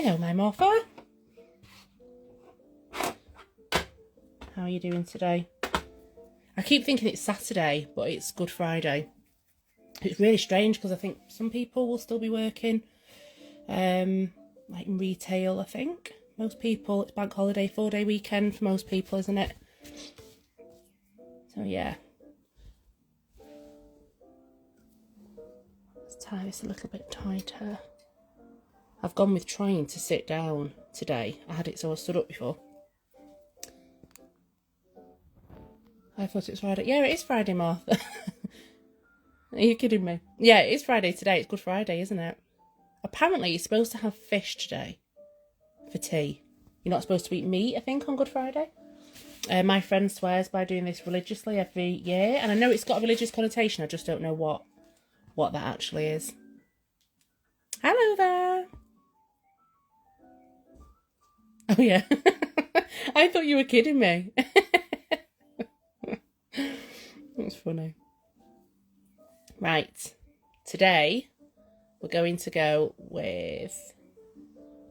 Hello, my Martha. How are you doing today? I keep thinking it's Saturday, but it's Good Friday. It's really strange because I think some people will still be working, like in retail, I think. Most people, it's bank holiday, 4-day weekend for most people, isn't it? So yeah. Let's tie this a little bit tighter. I've gone with trying to sit down today. I had it so I stood up before. I thought it was Friday. Yeah, it is Friday, Martha. Are you kidding me? Yeah, it is Friday today. It's Good Friday, isn't it? Apparently, you're supposed to have fish today for tea. You're not supposed to eat meat, I think, on Good Friday. My friend swears by doing this religiously every year. And I know it's got a religious connotation. I just don't know what that actually is. Hello there. Oh, yeah. I thought you were kidding me. That's funny. Right. Today, we're going to go with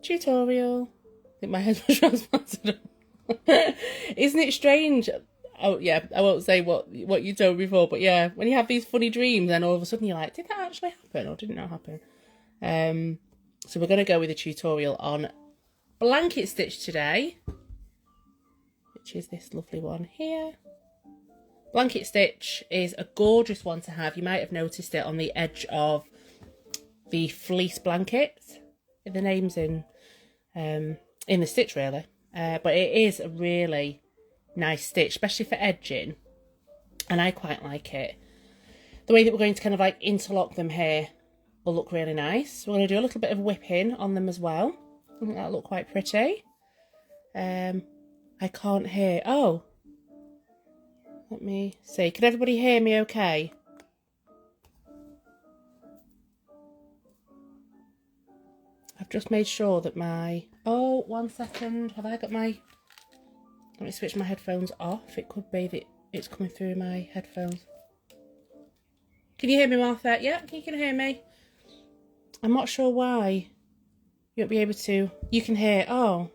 tutorial. I think my head was transplanted. Isn't it strange? Oh, yeah, I won't say what you told me before, but yeah, when you have these funny dreams, then all of a sudden you're like, did that actually happen or didn't that happen? So we're going to go with a tutorial on blanket stitch today, which is this lovely one here. Blanket stitch is a gorgeous one to have. You might have noticed it on the edge of the fleece blanket. The name's in the stitch really, but it is a really nice stitch, especially for edging, and I quite like it. The way that we're going to kind of like interlock them here will look really nice. We're going to do a little bit of whipping on them as well. I think that'll look quite pretty. I can't hear. Oh, let me see. Can everybody hear me okay? I've just made sure that my... Oh, 1 second. Have I got my... Let me switch my headphones off. It could be that it's coming through my headphones. Can you hear me, Martha? Yeah, you can hear me. I'm not sure why you won't be able to... You can hear... Oh.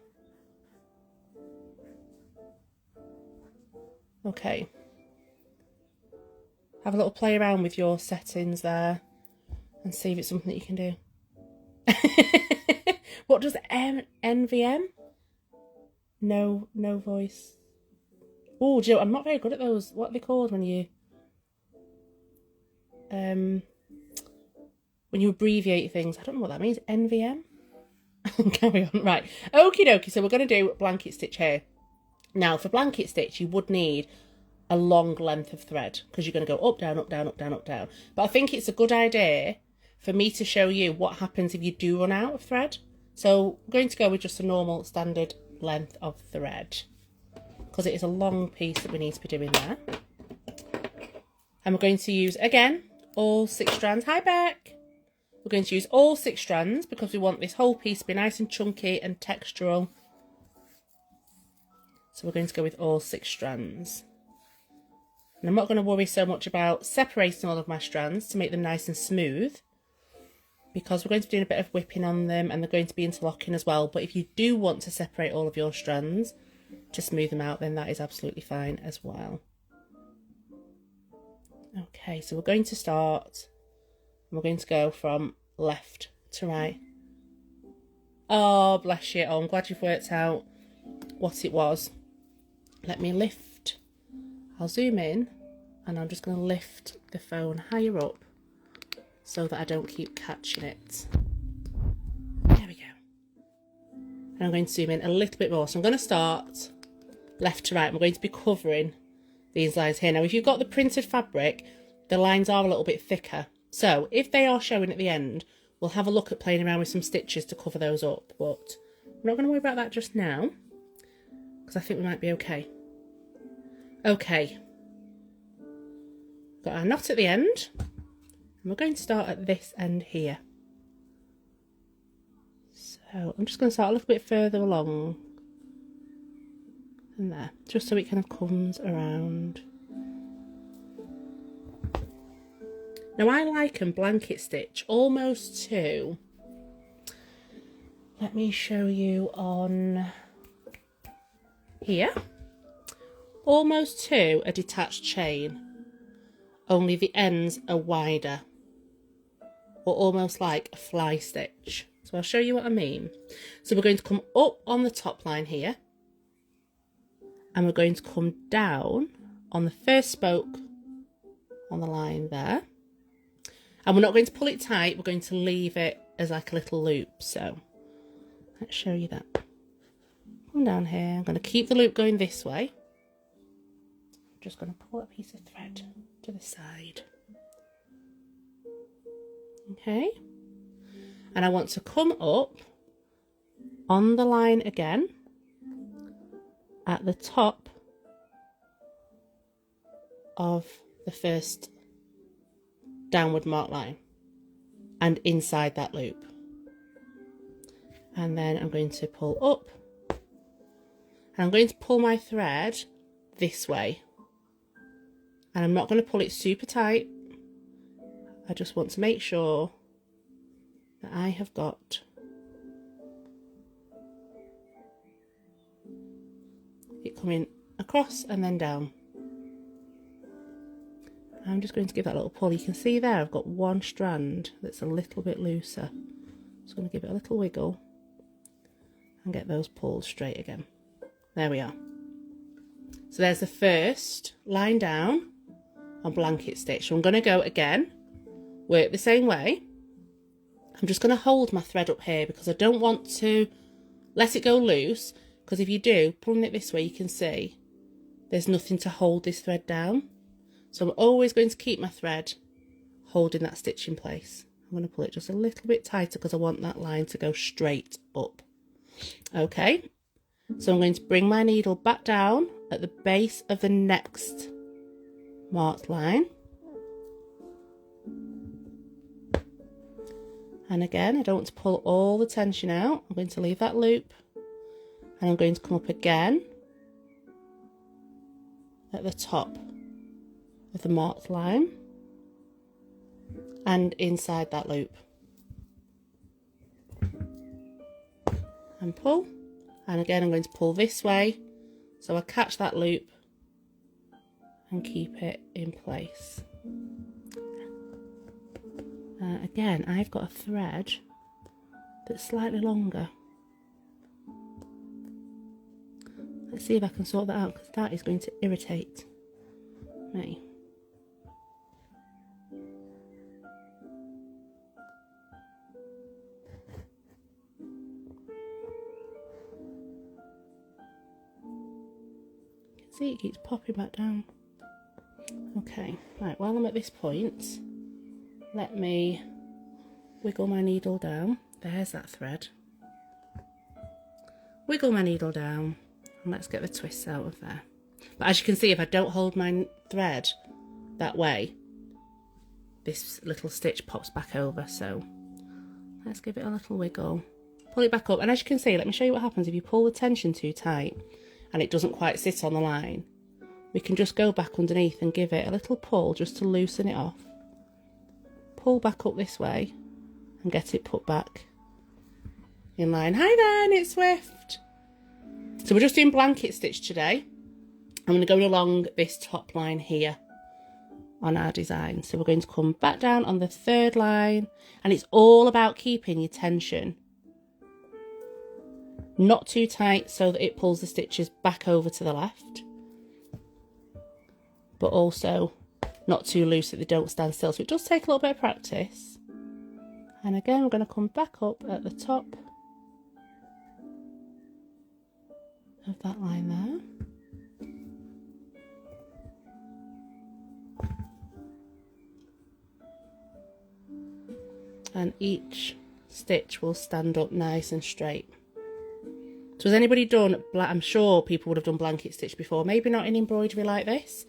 Okay. Have a little play around with your settings there and see if it's something that you can do. What does NVM? No voice. Oh, Joe, I'm not very good at those. What are they called when you abbreviate things? I don't know what that means. NVM? Carry on. Right. Okie dokie. So we're going to do blanket stitch here. Now, for blanket stitch, you would need a long length of thread because you're going to go up, down, up, down, up, down, up, down. But I think it's a good idea for me to show you what happens if you do run out of thread. So I'm going to go with just a normal standard length of thread because it is a long piece that we need to be doing there. And we're going to use, again, all 6 strands. Hi, Beck. We're going to use all 6 strands because we want this whole piece to be nice and chunky and textural. So we're going to go with all 6 strands. And I'm not going to worry so much about separating all of my strands to make them nice and smooth because we're going to be doing a bit of whipping on them and they're going to be interlocking as well. But if you do want to separate all of your strands to smooth them out, then that is absolutely fine as well. Okay, so we're going to start and we're going to go from left to right. Oh, bless you. Oh, I'm glad you've worked out what it was. Let me lift. I'll zoom in and I'm just going to lift the phone higher up so that I don't keep catching it. There we go. And I'm going to zoom in a little bit more. So I'm going to start left to right. I'm going to be covering these lines here. Now, if you've got the printed fabric, the lines are a little bit thicker. So if they are showing at the end, we'll have a look at playing around with some stitches to cover those up. But I'm not going to worry about that just now because I think we might be okay. Okay. Got our knot at the end. And we're going to start at this end here. So I'm just going to start a little bit further along than there, just so it kind of comes around. Now I liken blanket stitch almost to Let me show you on here. Almost to a detached chain, only the ends are wider, or almost like a fly stitch. So I'll show you what I mean. So we're going to come up on the top line here, and we're going to come down on the first spoke on the line there. And we're not going to pull it tight, we're going to leave it as like a little loop. So let's show you that. Come down here, I'm going to keep the loop going this way. I'm just going to pull a piece of thread to the side. Okay. And I want to come up on the line again at the top of the first downward mark line and inside that loop. And then I'm going to pull up, and I'm going to pull my thread this way, and I'm not going to pull it super tight. I just want to make sure that I have got it coming across and then down. I'm just going to give that a little pull. You can see there I've got one strand that's a little bit looser. Just going to give it a little wiggle and get those pulled straight again. There we are. So there's the first line down on blanket stitch. So I'm going to go again, work the same way. I'm just going to hold my thread up here because I don't want to let it go loose, because if you do, pulling it this way, you can see there's nothing to hold this thread down. So I'm always going to keep my thread holding that stitch in place. I'm going to pull it just a little bit tighter because I want that line to go straight up. Okay, so I'm going to bring my needle back down at the base of the next marked line. And again, I don't want to pull all the tension out. I'm going to leave that loop, and I'm going to come up again at the top of the marked line and inside that loop, and pull. And again, I'm going to pull this way, so I catch that loop and keep it in place. Again, I've got a thread that's slightly longer. Let's see if I can sort that out, because that is going to irritate me. You can see it keeps popping back down. Okay, right, while I'm at this point, let me wiggle my needle down. There's that thread. Wiggle my needle down, and let's get the twists out of there. But as you can see, if I don't hold my thread that way, this little stitch pops back over. So let's give it a little wiggle, pull it back up, and as you can see, let me show you what happens if you pull the tension too tight and it doesn't quite sit on the line. We can just go back underneath and give it a little pull just to loosen it off. Pull back up this way and get it put back in line. Hi then, it's Swift. So we're just doing blanket stitch today. I'm going to go along this top line here on our design. So we're going to come back down on the third line, and it's all about keeping your tension not too tight so that it pulls the stitches back over to the left, but also not too loose that they don't stand still. So it does take a little bit of practice. And again, we're going to come back up at the top of that line there. And each stitch will stand up nice and straight. So has anybody done, I'm sure people would have done blanket stitch before, maybe not in embroidery like this,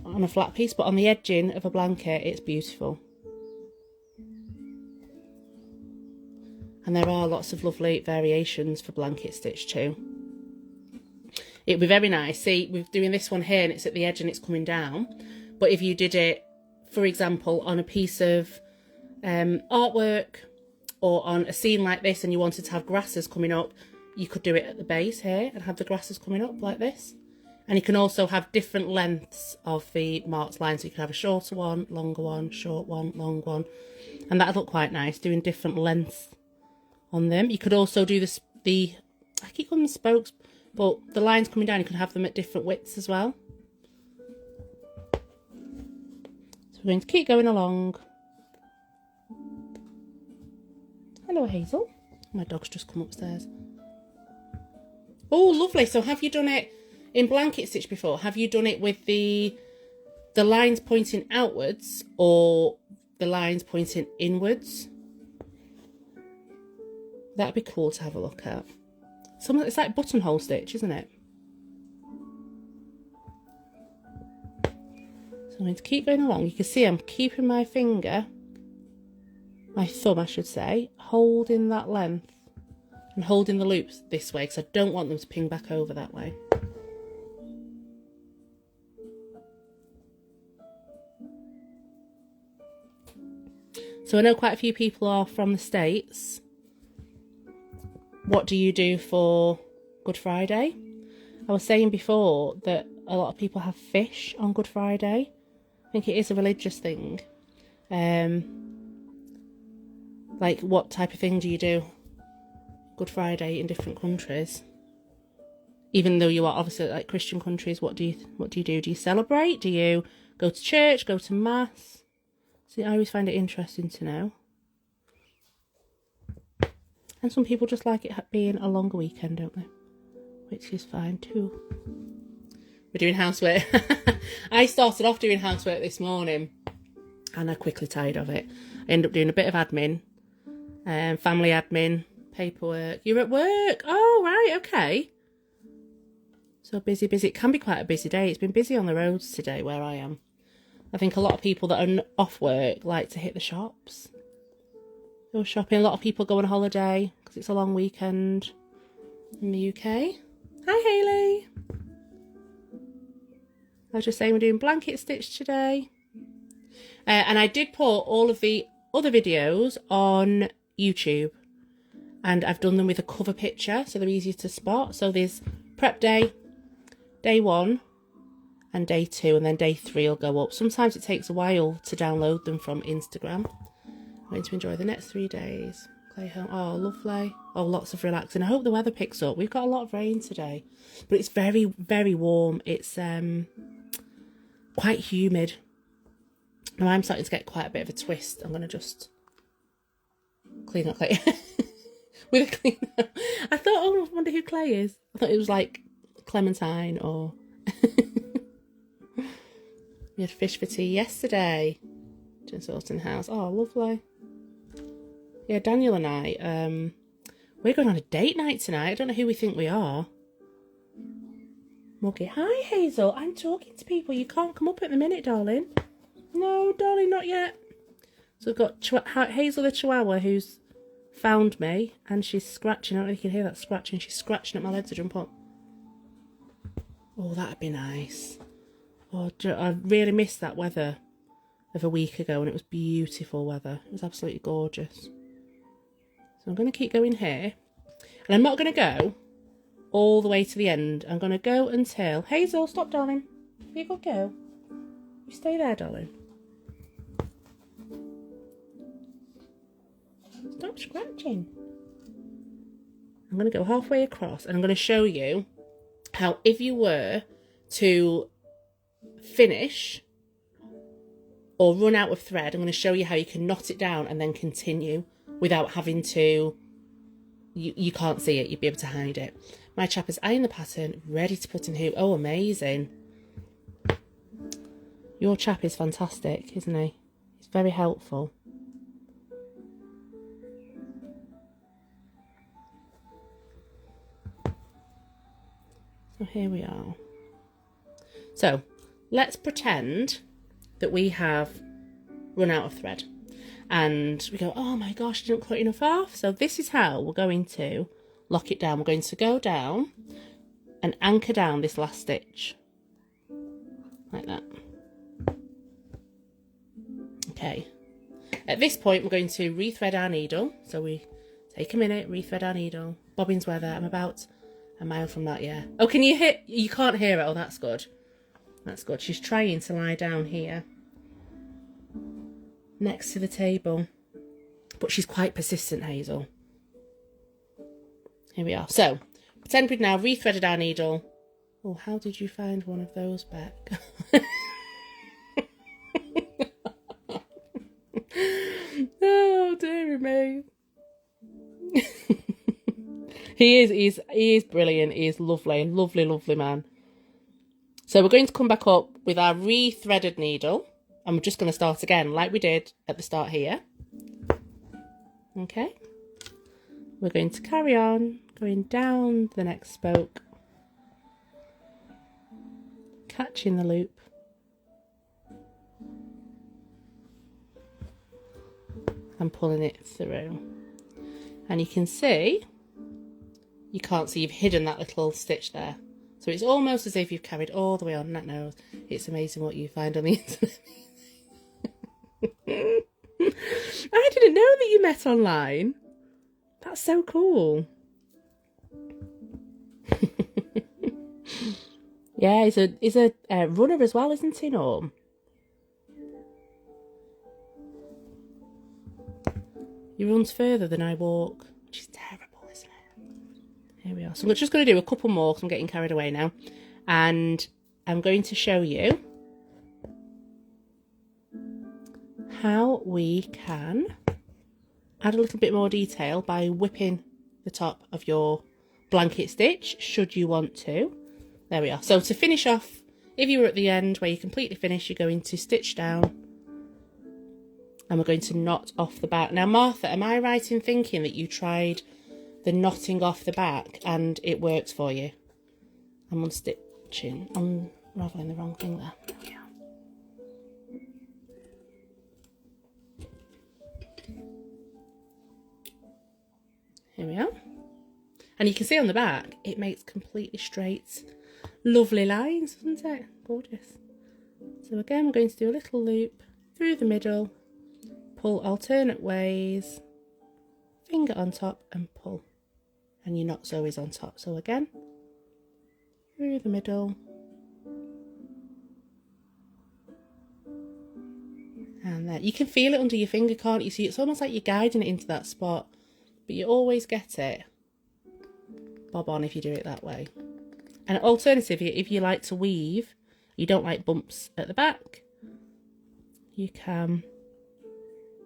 on a flat piece, but on the edging of a blanket, it's beautiful. And there are lots of lovely variations for blanket stitch too. It'd be very nice. See, we're doing this one here and it's at the edge and it's coming down. But if you did it, for example, on a piece of artwork or on a scene like this and you wanted to have grasses coming up, you could do it at the base here and have the grasses coming up like this. And you can also have different lengths of the marked line. So you can have a shorter one, longer one, short one, long one. And that'd look quite nice, doing different lengths on them. You could also do I keep calling them spokes, but the lines coming down, you can have them at different widths as well. So we're going to keep going along. Hello, Hazel. My dog's just come upstairs. Oh, lovely. So have you done it in blanket stitch before? Have you done it with the lines pointing outwards or the lines pointing inwards? That'd be cool to have a look at. It's like buttonhole stitch, isn't it? So I'm going to keep going along. You can see I'm keeping my thumb, I should say, holding that length and holding the loops this way because I don't want them to ping back over that way. So I know quite a few people are from the States. What do you do for Good Friday? I was saying before that a lot of people have fish on Good Friday. I think it is a religious thing. Like, what type of thing do you do Good Friday in different countries? Even though you are obviously like Christian countries, what do you do? Do you celebrate? Do you go to church? Go to mass? See, I always find it interesting to know. And some people just like it being a longer weekend, don't they? Which is fine too. We're doing housework. I started off doing housework this morning and I quickly tired of it. I ended up doing a bit of admin, family admin, paperwork. You're at work? Oh, right, okay. So busy. It can be quite a busy day. It's been busy on the roads today where I am. I think a lot of people that are off work like to hit the shops. Go shopping. A lot of people go on holiday because it's a long weekend in the UK. Hi, Hayley. I was just saying we're doing blanket stitch today. And I did put all of the other videos on YouTube. And I've done them with a cover picture so they're easier to spot. So there's prep day, day 1 and day 2, and then day 3 will go up. Sometimes it takes a while to download them from Instagram. I'm going to enjoy the next 3 days. Play home. Oh, lovely. Oh, lots of relaxing. I hope the weather picks up. We've got a lot of rain today, but it's very, very warm. It's quite humid. Now I'm starting to get quite a bit of a twist. I'm going to just clean up Clay. With a cleaner. I thought, oh, I wonder who Clay is. I thought it was like Clementine or... We had fish for tea yesterday. Jen Sorton House. Oh, lovely. Yeah, Daniel and I, we're going on a date night tonight. I don't know who we think we are. Muggy. Hi, Hazel. I'm talking to people. You can't come up at the minute, darling. No, darling, not yet. So we've got Hazel the Chihuahua who's found me and she's scratching. I don't know if you can hear that scratching. She's scratching at my leg to jump up. Oh, that'd be nice. Oh, I really missed that weather of a week ago and it was beautiful weather. It was absolutely gorgeous. So I'm going to keep going here. And I'm not going to go all the way to the end. I'm going to go until... Hazel, stop, darling. Be a good girl. You stay there, darling. Stop scratching. I'm going to go halfway across and I'm going to show you how if you were to finish or run out of thread, I'm going to show you how you can knot it down and then continue without having to, you can't see it, you'd be able to hide it. My chap is eyeing the pattern, ready to put in hoop. Oh, amazing. Your chap is fantastic, isn't he? He's very helpful. So here we are. So let's pretend that we have run out of thread and we go, oh my gosh, I didn't cut enough off. So this is how we're going to lock it down. We're going to go down and anchor down this last stitch like that. Okay, At this point, we're going to rethread our needle. So we take a minute, rethread our needle. Bobbin's weather. I'm about a mile from that, yeah. Oh, can you hear? You can't hear it. Oh, that's good. That's good. She's trying to lie down here next to the table. But she's quite persistent, Hazel. Here we are. So, pretend we've now rethreaded our needle. Oh, how did you find one of those back? Oh, dear me. He is brilliant. He is lovely, lovely, lovely man. So we're going to come back up with our rethreaded needle. And we're just going to start again like we did at the start here. Okay. We're going to carry on, going down the next spoke. Catching the loop. And pulling it through. And you can see, you can't see you've hidden that little stitch there. So it's almost as if you've carried all the way on that nose. It's amazing what you find on the internet. I didn't know that you met online. That's so cool. Yeah, he's a runner as well, isn't he, Norm? He runs further than I walk, which is terrible, isn't it? Here we are. So we're just going to do a couple more because I'm getting carried away now. And I'm going to show you how we can add a little bit more detail by whipping the top of your blanket stitch, should you want to. There we are. So to finish off, if you were at the end where you completely finish, you're going to stitch down and we're going to knot off the back. Now, Martha, am I right in thinking that you tried the knotting off the back and it works for you? I'm unstitching. I'm unraveling the wrong thing there. There we are. Here we are. And you can see on the back, it makes completely straight, lovely lines, doesn't it? Gorgeous. So again, we're going to do a little loop through the middle, pull alternate ways, finger on top and pull. And your knot sew is on top. So again, through the middle. And there, you can feel it under your finger, can't you? See, it's almost like you're guiding it into that spot. But you always get it bob on if you do it that way. And alternatively, if you like to weave, you don't like bumps at the back, you can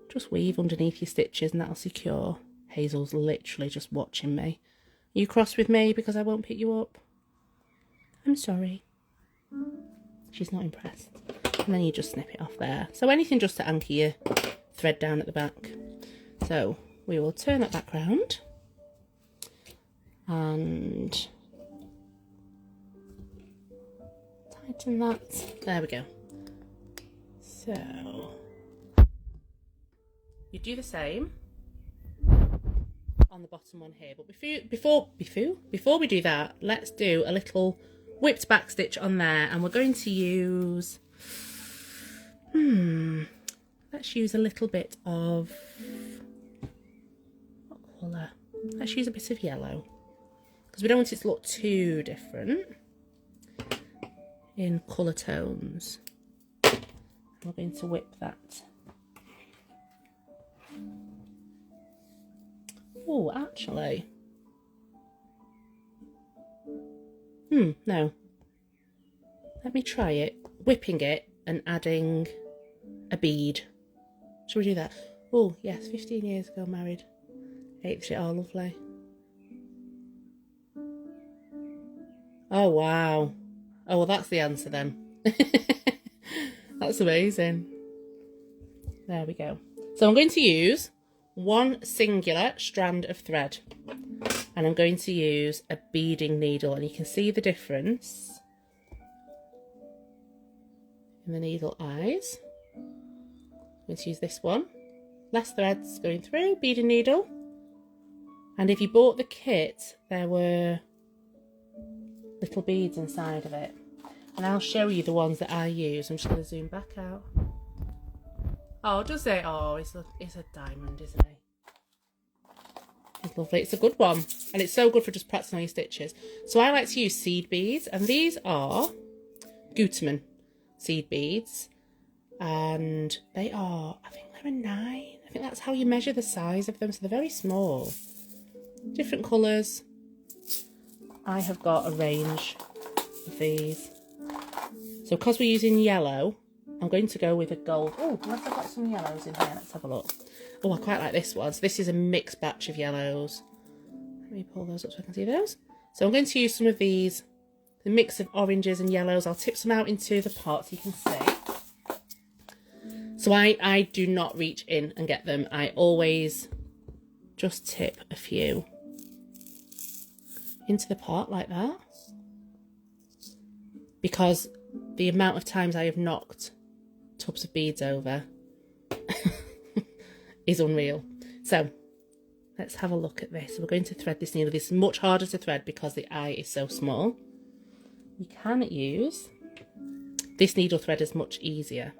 just weave underneath your stitches and that'll secure. Hazel's literally just watching me. Are you cross with me because I won't pick you up? I'm sorry. She's not impressed. And then you just snip it off there. So anything just to anchor your thread down at the back. So we will turn that back round and tighten that. There we go. So you do the same on the bottom one here, but before we do that, let's do a little whipped back stitch on there, and we're going to use let's use a little bit of colour. Let's use a bit of yellow because we don't want it to look too different in colour tones. We're going to whip that. Oh, actually, no. Let me try it. Whipping it and adding a bead. Shall we do that? Oh, yes, 15 years ago married. Ate shit all lovely. Oh, wow. Oh, well, that's the answer then. That's amazing. There we go. So I'm going to use one singular strand of thread. And I'm going to use a beading needle. And you can see the difference in the needle eyes. I'm going to use this one. Less threads going through, beading needle. And if you bought the kit, there were little beads inside of it. And I'll show you the ones that I use. I'm just going to zoom back out. Oh, does it? Oh, it's a diamond, isn't he? It's lovely. It's a good one. And it's so good for just practicing on your stitches. So I like to use seed beads. And these are Gutermann seed beads. And they are, I think they're a 9. I think that's how you measure the size of them. So they're very small. Different colours. I have got a range of these. So because we're using yellow, I'm going to go with a gold. Oh, unless I've got some yellows in here. Let's have a look. Oh, I quite like this one. So this is a mixed batch of yellows. Let me pull those up so I can see those. So I'm going to use some of these, the mix of oranges and yellows. I'll tip some out into the pot so you can see. So I do not reach in and get them. I always just tip a few into the pot like that. Because the amount of times I have knocked tubs of beads over is unreal. So let's have a look at this. We're going to thread this needle. This is much harder to thread because the eye is so small. You can use this needle thread is much easier.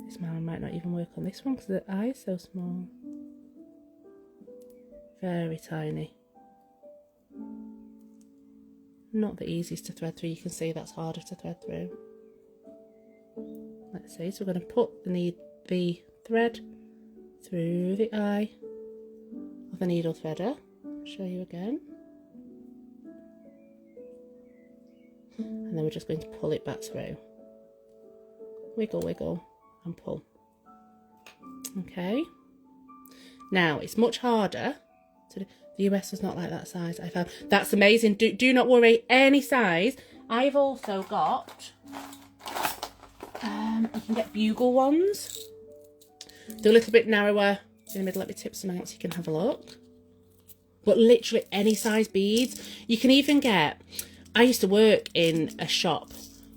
This man might not even work on this one because the eye is so small. Very tiny. Not the easiest to thread through. You can see that's harder to thread through. Let's see. So we're going to put the thread through the eye of the needle threader. I'll show you again. And then we're just going to pull it back through. Wiggle, wiggle, and pull. Okay. Now it's much harder to do. The US was not like that size, I found. That's amazing. Do not worry, any size. I've also got, you can get bugle ones. They're a little bit narrower in the middle. Let me tip some out so you can have a look. But literally any size beads. You can even get, I used to work in a shop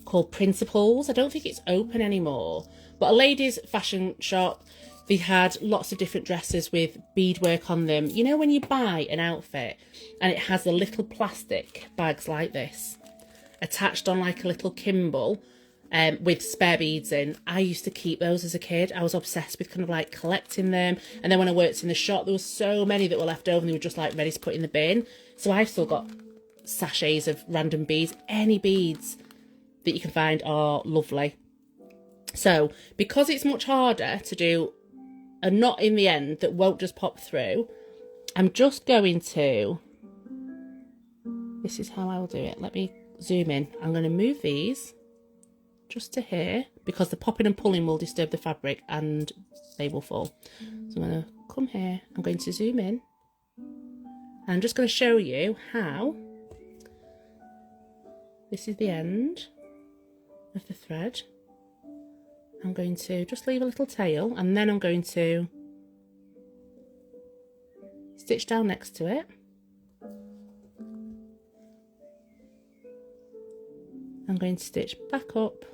called Principles. I don't think it's open anymore. But a ladies' fashion shop. They had lots of different dresses with beadwork on them. You know when you buy an outfit and it has the little plastic bags like this attached on like a little Kimball with spare beads in. I used to keep those as a kid. I was obsessed with kind of like collecting them. And then when I worked in the shop, there was so many that were left over and they were just like ready to put in the bin. So I've still got sachets of random beads. Any beads that you can find are lovely. So because it's much harder to do a knot in the end that won't just pop through, I'm just going to, this is how I will do it. Let me zoom in. I'm going to move these just to here because the popping and pulling will disturb the fabric and they will fall. So I'm going to come here. I'm going to zoom in. And I'm just going to show you how this is the end of the thread. I'm going to just leave a little tail and then I'm going to stitch down next to it. I'm going to stitch back up.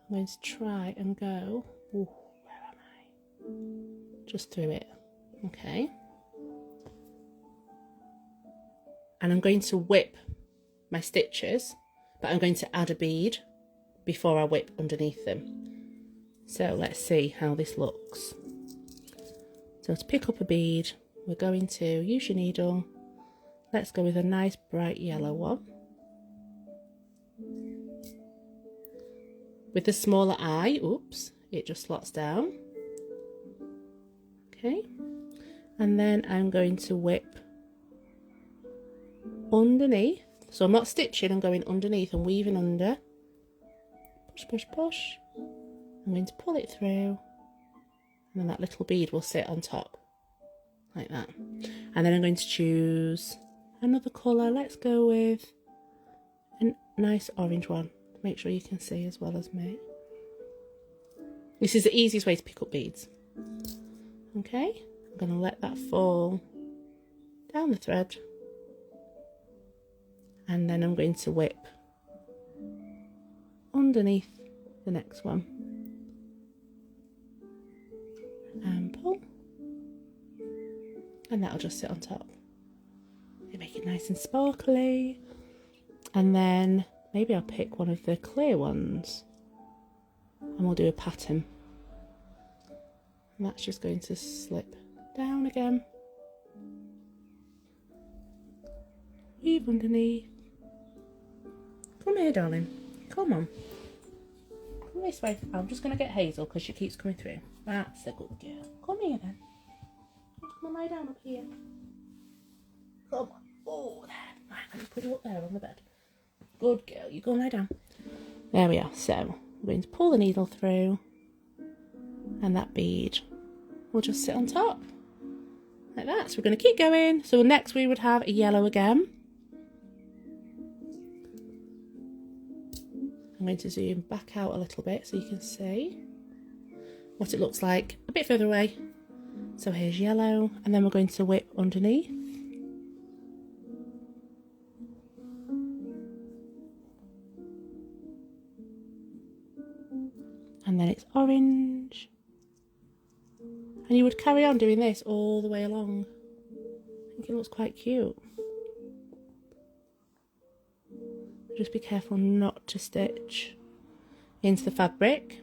I'm going to try and go, ooh, where am I? Just through it, okay. And I'm going to whip my stitches, but I'm going to add a bead before I whip underneath them. So let's see how this looks. So to pick up a bead, we're going to use your needle. Let's go with a nice bright yellow one. With the smaller eye, oops, it just slots down. Okay, and then I'm going to whip underneath. So I'm not stitching, I'm going underneath and weaving under. Push, push, push. I'm going to pull it through. And then that little bead will sit on top. Like that. And then I'm going to choose another colour. Let's go with a nice orange one. Make sure you can see as well as me. This is the easiest way to pick up beads. Okay, I'm going to let that fall down the thread. And then I'm going to whip underneath the next one. And pull. And that'll just sit on top. They make it nice and sparkly. And then maybe I'll pick one of the clear ones and we'll do a pattern. And that's just going to slip down again. Weave underneath. Come here, darling. Come on. Come this way. I'm just going to get Hazel because she keeps coming through. That's a good girl. Come here then. Come on, lie down up here. Come on. Oh, there. Right, let me put you up there on the bed. Good girl. You go and lie down. There we are. So, we're going to pull the needle through. And that bead will just sit on top. Like that. So we're going to keep going. So next we would have a yellow again. I'm going to zoom back out a little bit so you can see what it looks like a bit further away. So here's yellow, and then we're going to whip underneath. And then it's orange. And you would carry on doing this all the way along. I think it looks quite cute. Just be careful not to stitch into the fabric.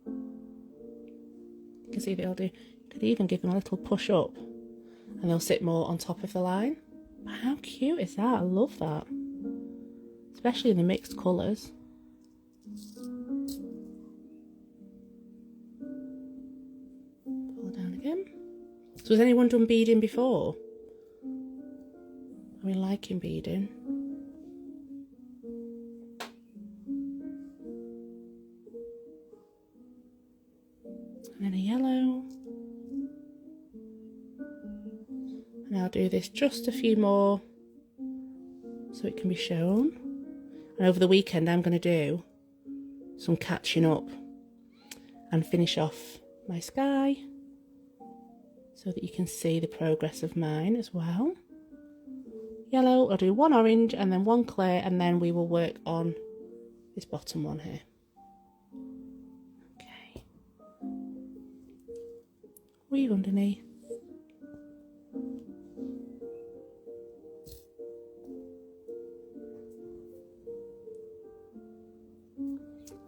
You can see they'll do. You could even give them a little push up and they'll sit more on top of the line. How cute is that? I love that. Especially in the mixed colours. Pull down again. So has anyone done beading before? Are we liking beading? And then a yellow. And I'll do this just a few more so it can be shown. And over the weekend I'm going to do some catching up and finish off my sky so that you can see the progress of mine as well. Yellow, I'll do one orange and then one clear, and then we will work on this bottom one here. Weave underneath.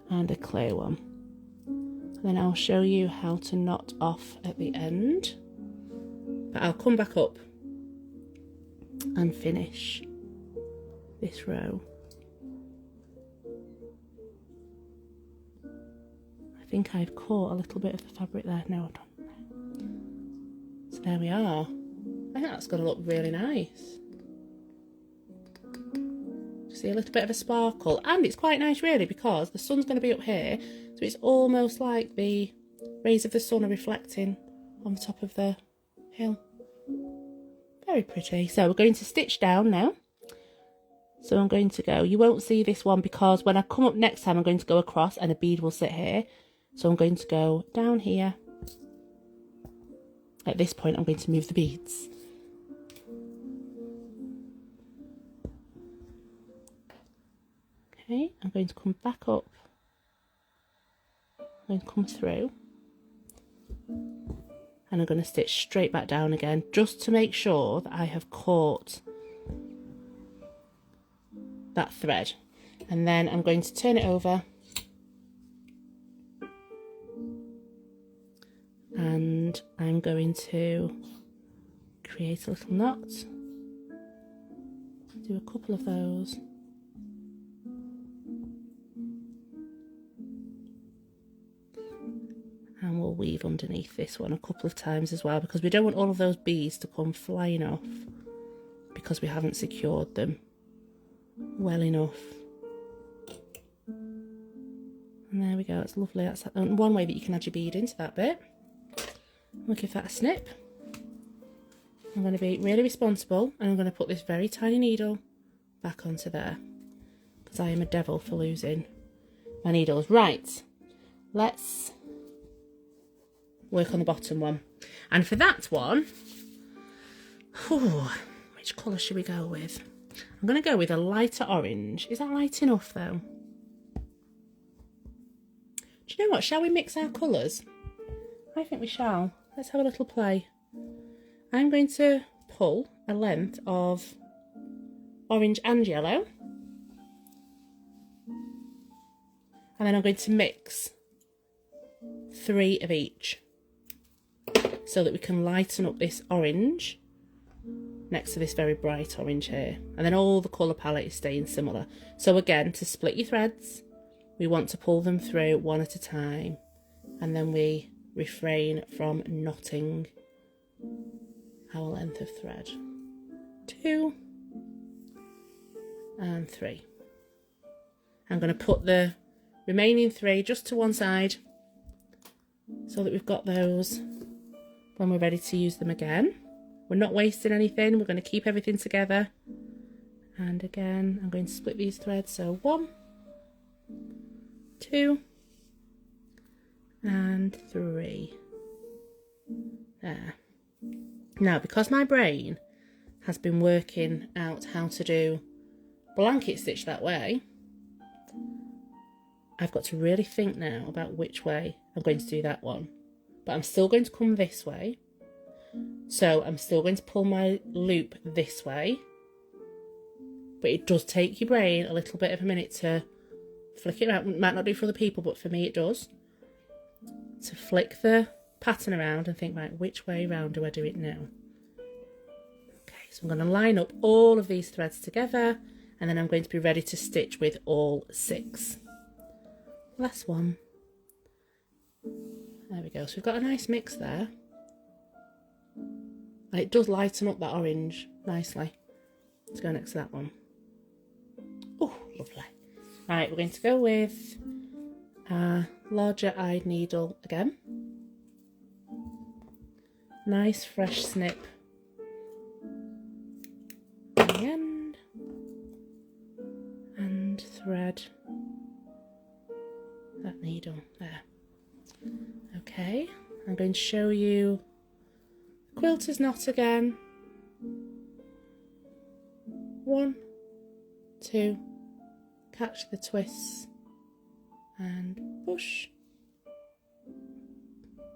And a clear one. And then I'll show you how to knot off at the end. But I'll come back up and finish this row. I think I've caught a little bit of the fabric there. No, I don't. So there we are. I think that's going to look really nice. See a little bit of a sparkle, and it's quite nice really because the sun's going to be up here, so it's almost like the rays of the sun are reflecting on the top of the hill. Very pretty. So we're going to stitch down now. So I'm going to go, you won't see this one because when I come up next time I'm going to go across and a bead will sit here. So I'm going to go down here. At this point, I'm going to move the beads. Okay, I'm going to come back up. I'm going to come through. And I'm going to stitch straight back down again, just to make sure that I have caught that thread. And then I'm going to turn it over. And I'm going to create a little knot. Do a couple of those. And we'll weave underneath this one a couple of times as well, because we don't want all of those beads to come flying off because we haven't secured them well enough. And there we go, it's lovely. That's one way that you can add your bead into that bit. We'll give that a snip. I'm going to be really responsible and I'm going to put this very tiny needle back onto there because I am a devil for losing my needles. Right, let's work on the bottom one. And for that one, which colour should we go with? I'm going to go with a lighter orange. Is that light enough though? Do you know what? Shall we mix our colours? I think we shall. Let's have a little play. I'm going to pull a length of orange and yellow. And then I'm going to mix 3 of each so that we can lighten up this orange next to this very bright orange here. And then all the colour palette is staying similar. So again, to split your threads, we want to pull them through one at a time. And then we refrain from knotting our length of thread. 2 and 3. I'm going to put the remaining 3 just to one side so that we've got those when we're ready to use them again. We're not wasting anything, we're going to keep everything together. And again, I'm going to split these threads, so 1, 2 and 3. There. Now, because my brain has been working out how to do blanket stitch that way, I've got to really think now about which way I'm going to do that one. But I'm still going to come this way. So I'm still going to pull my loop this way. But it does take your brain a little bit of a minute to flick it around. It might not do for other people, but for me it does. To flick the pattern around and think, right, which way round do I do it now? Okay, so I'm going to line up all of these threads together, and then I'm going to be ready to stitch with all 6. Last one. There we go. So we've got a nice mix there. And it does lighten up that orange nicely. Let's go next to that one. Oh, lovely. Right, we're going to go with a larger eyed needle again. Nice fresh snip at the end. And thread that needle there. Okay, I'm going to show you quilter's knot again. 1, 2, catch the twists and push,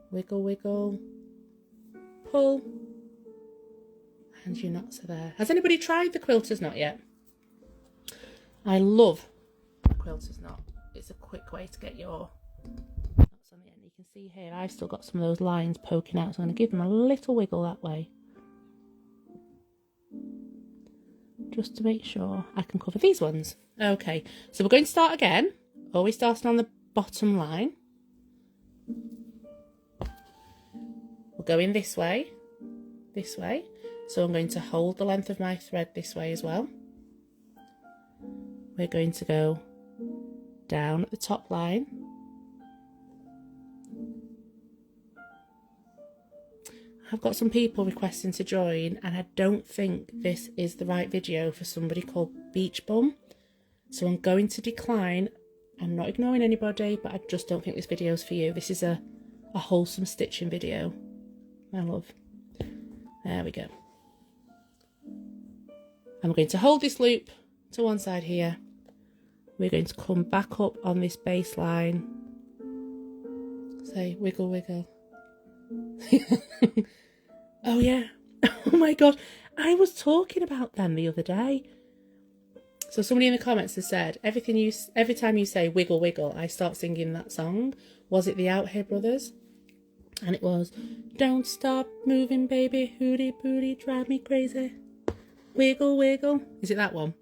wiggle, wiggle, pull, and your knots are there. Has anybody tried the quilter's knot yet? I love the quilter's knot. It's a quick way to get your knots on the end. You can see here I've still got some of those lines poking out, so I'm going to give them a little wiggle that way, just to make sure I can cover these ones. Okay, so we're going to start again, always starting on the bottom line. We'll go in this way, so I'm going to hold the length of my thread this way as well. We're going to go down at the top line, I've got some people requesting to join, and I don't think this is the right video for somebody called Beach Bum, so I'm going to decline. I'm not ignoring anybody, but I just don't think this video is for you. This is a wholesome stitching video, my love. There we go. I'm going to hold this loop to one side here. We're going to come back up on this baseline. Say wiggle, wiggle. Oh yeah. Oh my god. I was talking about them the other day. So somebody in the comments has said, every time you say wiggle, wiggle, I start singing that song. Was it the Out Here Brothers? And it was, don't stop moving, baby, hootie booty, drive me crazy. Wiggle, wiggle. Is it that one?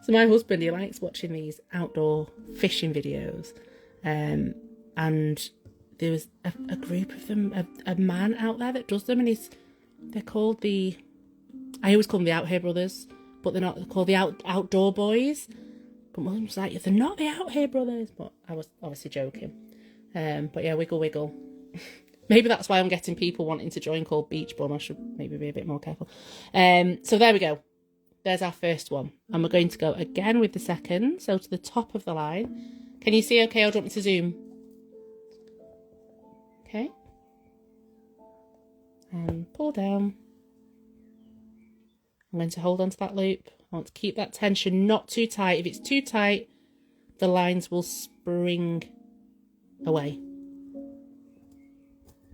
So my husband, he likes watching these outdoor fishing videos. And there was a group of them, a man out there that does them, and they're called I always call them the Out Here Brothers, but they're not. They're called the Outdoor Boys. But Mum was like, they're not the Out Here Brothers. But I was obviously joking. But yeah, wiggle, wiggle. Maybe that's why I'm getting people wanting to join called Beach Bum. I should maybe be a bit more careful. So there we go. There's our first one. And we're going to go again with the second. So to the top of the line. Can you see okay, or do you want me to zoom? Okay. And pull down. I'm going to hold on to that loop. I want to keep that tension not too tight. If it's too tight, the lines will spring away.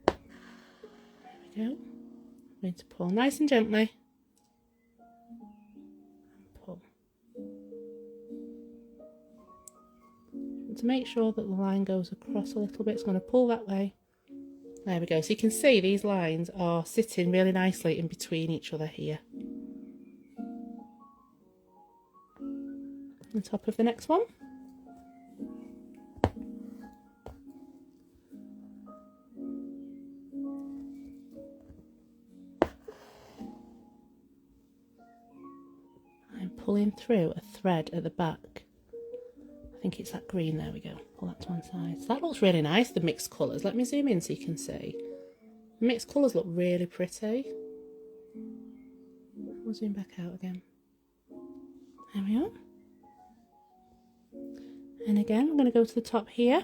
There we go. I'm going to pull nice and gently. And pull. to make sure that the line goes across a little bit, it's going to pull that way. There we go. So you can see these lines are sitting really nicely in between each other here. On top of the next one. I'm pulling through a thread at the back. I think it's that green. There we go. Pull that to one side. So that looks really nice, the mixed colours. Let me zoom in so you can see. The mixed colours look really pretty. I'll zoom back out again. There we are. And again, I'm going to go to the top here.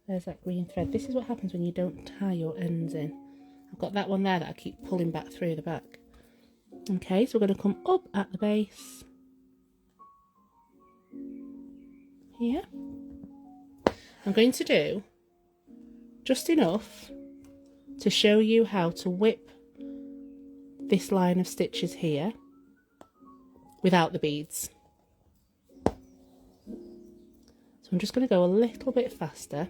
There's that green thread. This is what happens when you don't tie your ends in. I've got that one there that I keep pulling back through the back. Okay, so we're going to come up at the base. Here. I'm going to do just enough to show you how to whip this line of stitches here without the beads. So I'm just going to go a little bit faster.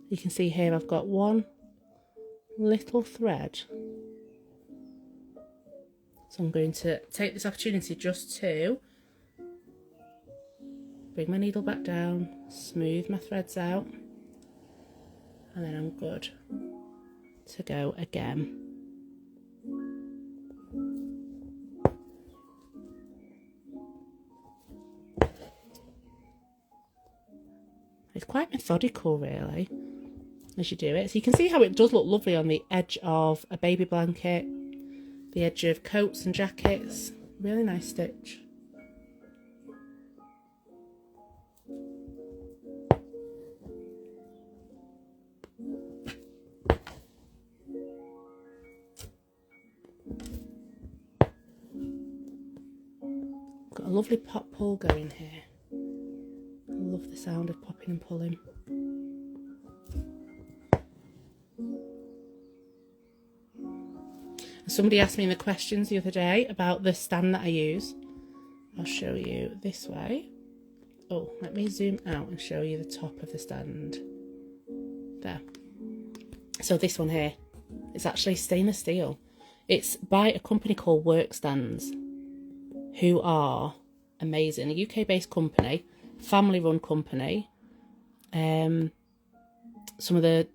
You can see here I've got one little thread. So I'm going to take this opportunity just to bring my needle back down, smooth my threads out, and then I'm good to go again. It's quite methodical really as you do it. So you can see how it does look lovely on the edge of a baby blanket, the edge of coats and jackets. Really nice stitch. Got a lovely pop pull going here. I love the sound of popping and pulling. Somebody asked me in the questions the other day about the stand that I use. I'll show you this way. Oh, let me zoom out and show you the top of the stand. There. So this one here, it's actually stainless steel. It's by a company called Workstands, who are amazing. A UK-based company, family-run company. Some of the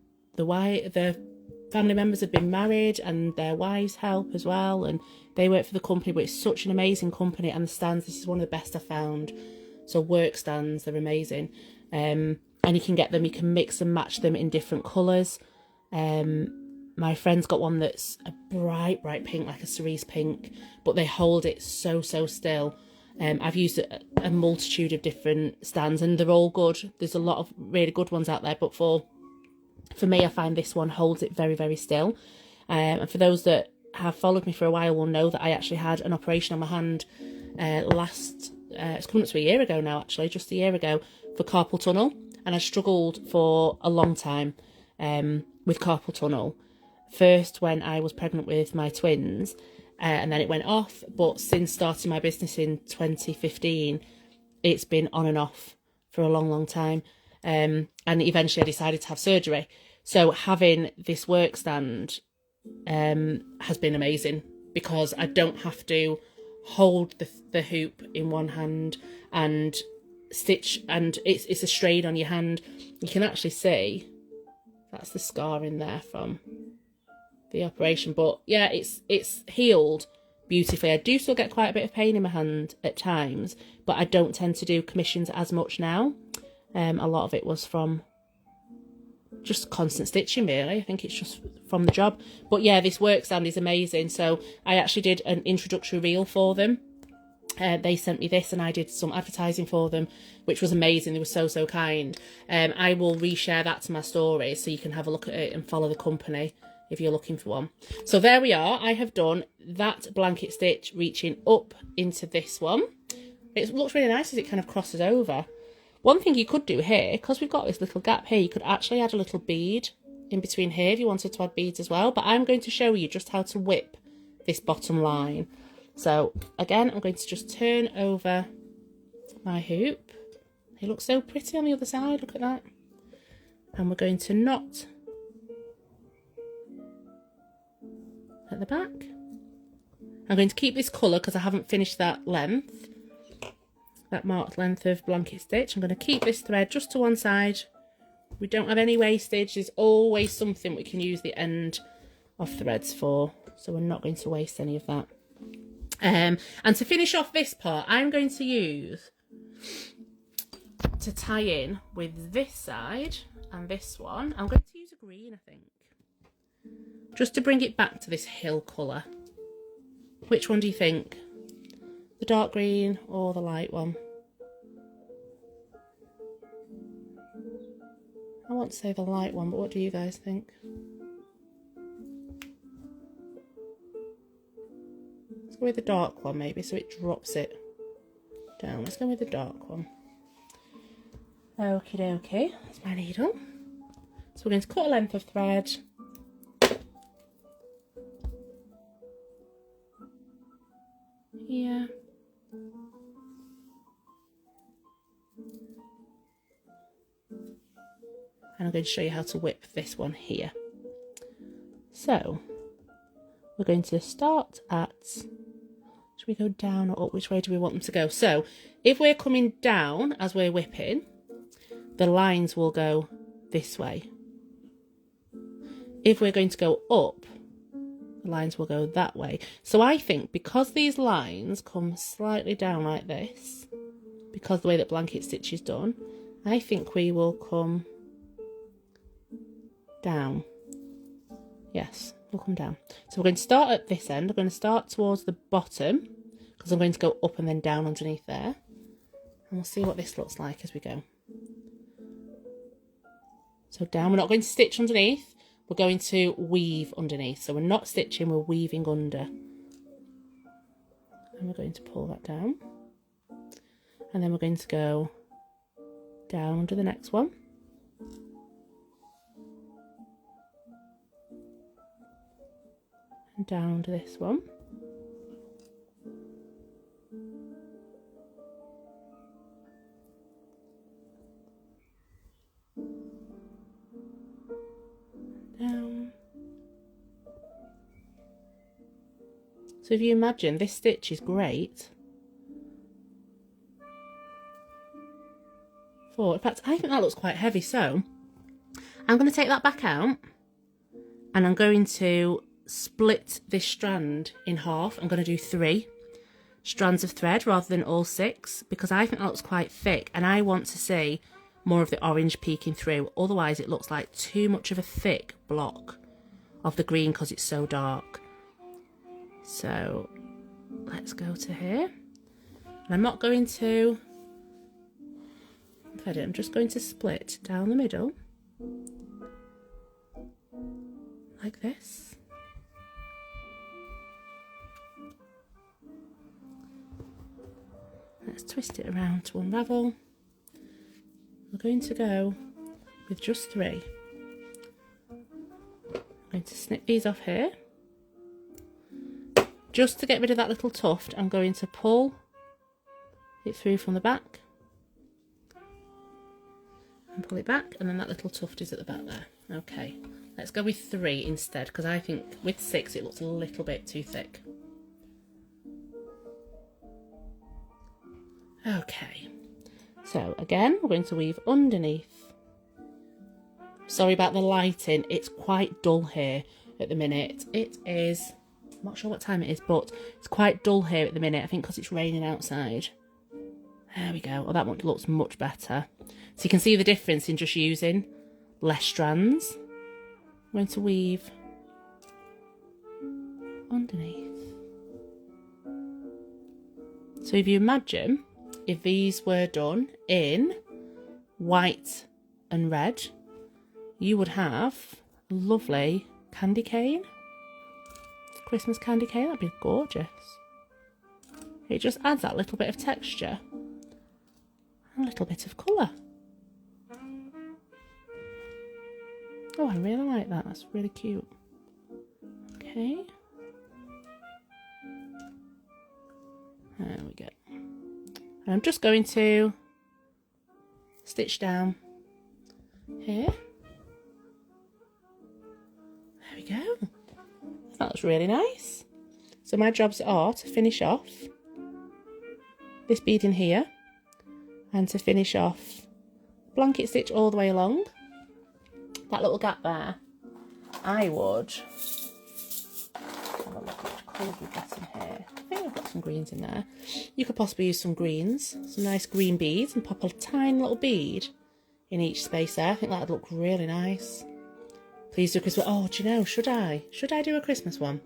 family members have been married and their wives help as well, and they work for the company, but it's such an amazing company. And the stands, this is one of the best I've found. So work stands, they're amazing. And you can get them, you can mix and match them in different colours. My friend's got one that's a bright pink, like a cerise pink, but they hold it so still. I've used a multitude of different stands and they're all good. There's a lot of really good ones out there, but for me, I find this one holds it very still. And for those that have followed me for a while will know that I actually had an operation on my hand it's coming up to a year ago now, actually, just a year ago, for carpal tunnel. And I struggled for a long time with carpal tunnel. First when I was pregnant with my twins, and then it went off. But since starting my business in 2015, it's been on and off for a long time. And eventually I decided to have surgery. So having this work stand has been amazing, because I don't have to hold the hoop in one hand and stitch, and it's a strain on your hand. You can actually see that's the scar in there from the operation, but yeah, it's healed beautifully. I do still get quite a bit of pain in my hand at times, but I don't tend to do commissions as much now. A lot of it was from just constant stitching, really. I think it's just from the job. But yeah, this work stand is amazing. So I actually did an introductory reel for them. They sent me this and I did some advertising for them, which was amazing. They were so kind. I will reshare that to my stories so you can have a look at it and follow the company if you're looking for one. So there we are. I have done that blanket stitch reaching up into this one. It looks really nice as it kind of crosses over. One thing you could do here, because we've got this little gap here, you could actually add a little bead in between here if you wanted to add beads as well. But I'm going to show you just how to whip this bottom line. So again, I'm going to just turn over my hoop. It looks so pretty on the other side, look at that. And we're going to knot at the back. I'm going to keep this colour because I haven't finished that length, that marked length of blanket stitch. I'm going to keep this thread just to one side. We don't have any wastage. There's always something we can use the end of threads for, so we're not going to waste any of that. And to finish off this part, I'm going to use, to tie in with this side and this one, I'm going to use a green, I think, just to bring it back to this hill colour. Which one do you think? The dark green or the light one? I want to say the light one, but what do you guys think? Let's go with the dark one maybe, so it drops it down. Let's go with the dark one. Okie dokie, that's my needle. So we're going to cut a length of thread. Here. And I'm going to show you how to whip this one here. So we're going to start at, should we go down or up? Which way do we want them to go? So if we're coming down as we're whipping, the lines will go this way. If we're going to go up, the lines will go that way. So I think because these lines come slightly down like this, because the way that blanket stitch is done, I think we will come down. Yes, we'll come down. So we're going to start at this end. I'm going to start towards the bottom because I'm going to go up and then down underneath there. And we'll see what this looks like as we go. So down, we're not going to stitch underneath. We're going to weave underneath. So we're not stitching, we're weaving under. And we're going to pull that down. And then we're going to go down under the next one. And down under this one. Down. So if you imagine, this stitch is great for, in fact, I think that looks quite heavy, so I'm going to take that back out and I'm going to split this strand in half. I'm going to do 3 strands of thread rather than all 6 because I think that looks quite thick and I want to see more of the orange peeking through. Otherwise it looks like too much of a thick block of the green because it's so dark. So let's go to here. And I'm not going to thread it, I'm just going to split down the middle like this. Let's twist it around to unravel. We're going to go with just 3. I'm going to snip these off here. Just to get rid of that little tuft, I'm going to pull it through from the back. And pull it back, and then that little tuft is at the back there. Okay, let's go with 3 instead, because I think with 6 it looks a little bit too thick. Okay. So again, we're going to weave underneath. Sorry about the lighting, it's quite dull here at the minute. It is, I'm not sure what time it is, but it's quite dull here at the minute, I think because it's raining outside. There we go, oh that one looks much better. So you can see the difference in just using less strands. I'm going to weave underneath. So if you imagine, if these were done in white and red, you would have a lovely candy cane. Christmas candy cane, that'd be gorgeous. It just adds that little bit of texture and a little bit of colour. Oh, I really like that. That's really cute. Okay. There we go. And I'm just going to stitch down here. There we go. That looks really nice. So my jobs are to finish off this beading here and to finish off blanket stitch all the way along. That little gap there, I would have a look which colours we've got in here. I think we've got some greens in there. You could possibly use some greens, some nice green beads, and pop a tiny little bead in each space there. I think that'd look really nice. Please do a Christmas. Oh, do you know, should I do a Christmas one?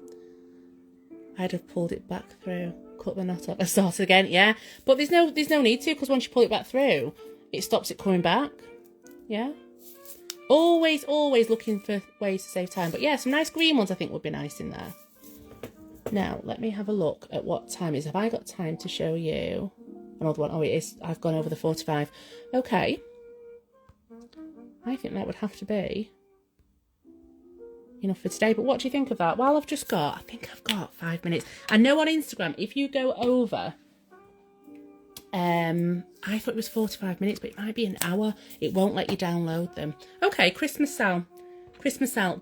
I'd have pulled it back through, cut the knot up and started again, yeah. But there's no need to, because once you pull it back through, it stops it coming back, yeah. Always looking for ways to save time. But yeah, some nice green ones I think would be nice in there. Now, let me have a look at what time it is. Have I got time to show you another one? Oh, it is. I've gone over the 45. Okay. I think that would have to be enough for today. But what do you think of that? Well, I think I've got 5 minutes. I know on Instagram, if you go over... I thought it was 45 minutes, but it might be an hour. It won't let you download them. Okay, Christmas sale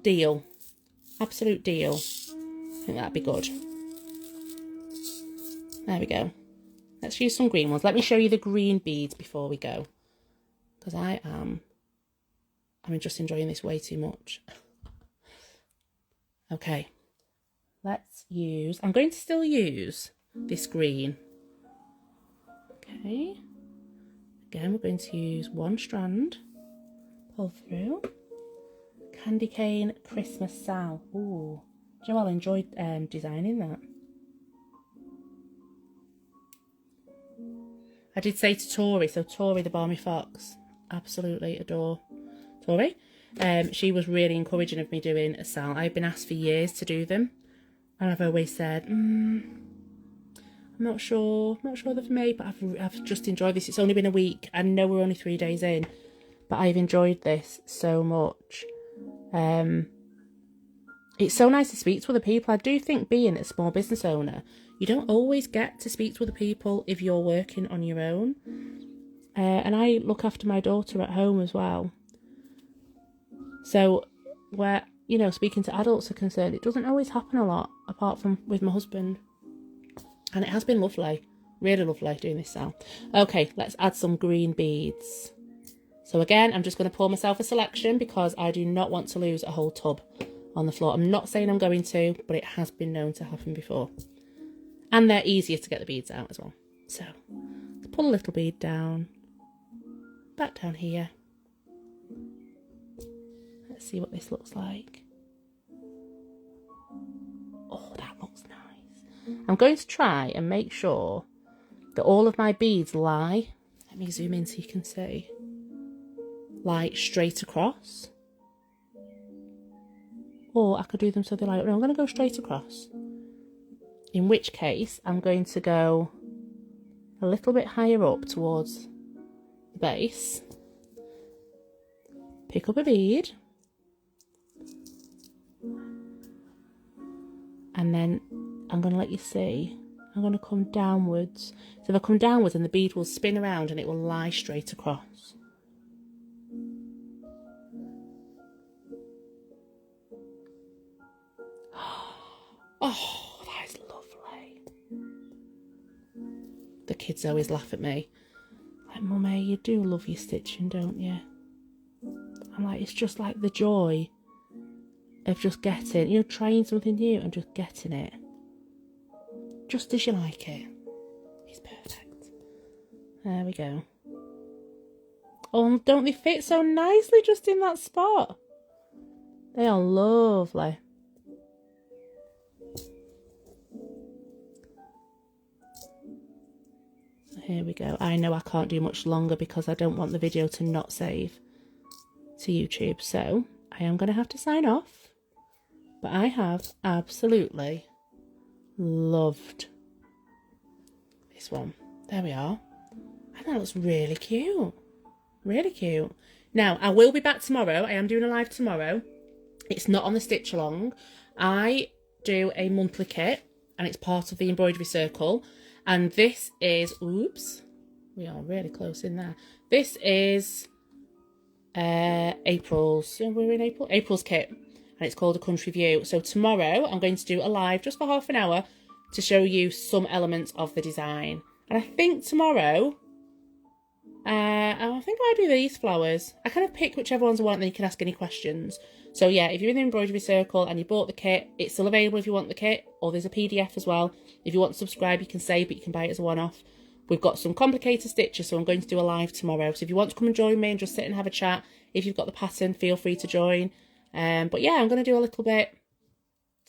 deal. Absolute deal. I think that'd be good. There we go. Let's use some green ones. Let me show you the green beads before we go. Because I'm just enjoying this way too much. Okay. I'm going to still use this green. Okay, again we're going to use one strand, pull through, candy cane Christmas Sal. Ooh, Joelle enjoyed designing that. I did say to Tori, so Tori the Barmy Fox, absolutely adore Tori. She was really encouraging of me doing a Sal. I've been asked for years to do them, and I've always said, I'm not sure they're for me, but I've just enjoyed this. It's only been a week. I know we're only 3 days in, but I've enjoyed this so much. It's so nice to speak to other people. I do think being a small business owner, you don't always get to speak to other people if you're working on your own. And I look after my daughter at home as well. So where, speaking to adults are concerned, it doesn't always happen a lot, apart from with my husband. And it has been lovely, really lovely doing this sale. Okay, let's add some green beads. So again, I'm just going to pour myself a selection because I do not want to lose a whole tub on the floor. I'm not saying I'm going to, but it has been known to happen before. And they're easier to get the beads out as well. So, let's pull a little bead down, back down here. Let's see what this looks like. Oh, that looks nice. I'm going to try and make sure that all of my beads lie. Let me zoom in so you can see. Lie straight across. Or I could do them so they lie up. No, I'm going to go straight across. In which case, I'm going to go a little bit higher up towards the base. Pick up a bead. And then I'm going to let you see. I'm going to come downwards. So if I come downwards, and the bead will spin around and it will lie straight across. Oh, that is lovely. The kids always laugh at me. Like, Mummy, you do love your stitching, don't you? I'm like, it's just like the joy of just getting, trying something new and just getting it. Just as you like it. It's perfect. There we go. Oh, don't they fit so nicely just in that spot? They are lovely. So here we go. I know I can't do much longer because I don't want the video to not save to YouTube. So I am going to have to sign off. But I have absolutely loved this one. There we are. And that looks really cute. Really cute. Now, I will be back tomorrow. I am doing a live tomorrow. It's not on the stitch along. I do a monthly kit and it's part of the embroidery circle. And this is, oops, we are really close in there. This is April's, we're in April? April's kit. And it's called A Country View. So tomorrow I'm going to do a live just for half an hour to show you some elements of the design. And I think tomorrow, I think I might do these flowers. I kind of pick whichever ones I want and then you can ask any questions. So yeah, if you're in the embroidery circle and you bought the kit, it's still available if you want the kit, or there's a PDF as well. If you want to subscribe, you can save, but you can buy it as a one-off. We've got some complicated stitches, so I'm going to do a live tomorrow. So if you want to come and join me and just sit and have a chat, if you've got the pattern, feel free to join. But yeah, I'm going to do a little bit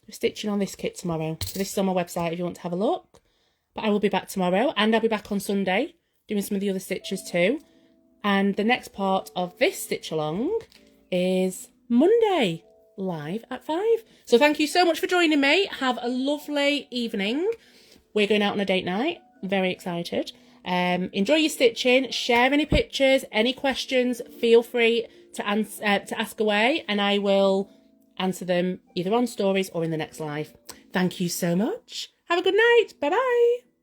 of stitching on this kit tomorrow. So this is on my website if you want to have a look. But I will be back tomorrow, and I'll be back on Sunday doing some of the other stitches too. And the next part of this stitch along is Monday, live at 5. So thank you so much for joining me. Have a lovely evening. We're going out on a date night. I'm very excited. Enjoy your stitching. Share any pictures, any questions. Feel free to ask away, and I will answer them either on stories or in the next live. Thank you so much. Have a good night. Bye bye.